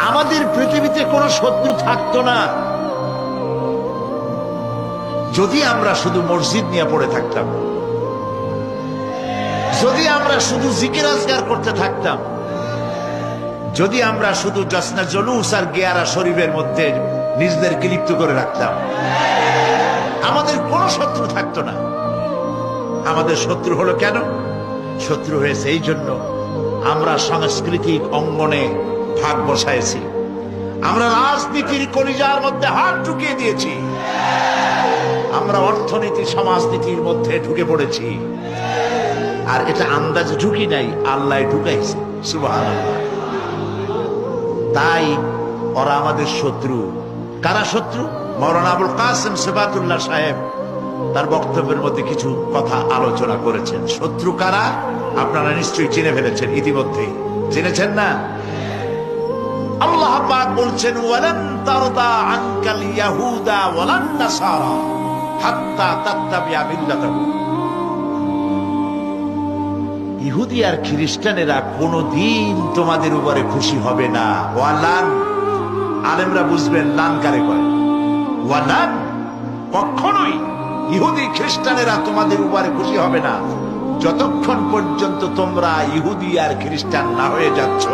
আমাদের পৃথিবীতে কোনো শত্রু থাকতো না যদি আমরা শুধু মসজিদ নিয়ে পড়ে থাকতাম, যদি আমরা শুধু জিকির আজকার করতে থাকতাম, যদি আমরা শুধু জসনা জলুস আর গেয়ারা শরীফের মধ্যে নিজেদেরকে লিপ্ত করে রাখতাম, আমাদের কোনো শত্রু থাকতো না। আমাদের শত্রু হলো কেন? শত্রু হয়েছে এই জন্য আমরা সাংস্কৃতিক অঙ্গনে ভাগ বসাইছি, আমরা রাজনীতির কলিজার মধ্যে হাত ঢুকিয়ে দিয়েছি, আমরা অর্থনীতি সমাজনীতির মধ্যে ঢুকে পড়েছি। আর এটা আন্দাজে ঢুকি নাই, আল্লাহ ঢুকাইছে। সুবহানাল্লাহ। তাই ওরা আমাদের শত্রু। কারা শত্রু? মাওলানা আবুল কাসেম সিফাতুল্লাহ সাহেব তার বক্তব্যের মধ্যে কিছু কথা আলোচনা করেছেন। শত্রু কারা আপনারা নিশ্চয়ই চিনে ফেলেছেন, ইতিমধ্যেই চিনেছেন না? আল্লাহ পাক বলছেন, ওয়ালান তারদা আনকাল ইয়াহুদা ওয়ালান নাসারা হাত্তা তাত্তাবিয়া মিল্লাতাহুম। ইহুদি আর খ্রিস্টানেরা কোনদিন তোমাদের উপরে খুশি হবে না। ওয়ালান, আলেমরা বুঝবেন লান কারে কয়। ওয়ালান, কখনোই ইহুদি খ্রিস্টানেরা তোমাদের উপরে খুশি হবে না যতক্ষণ পর্যন্ত তোমরা ইহুদি আর খ্রিস্টান না হয়ে যাচ্ছ।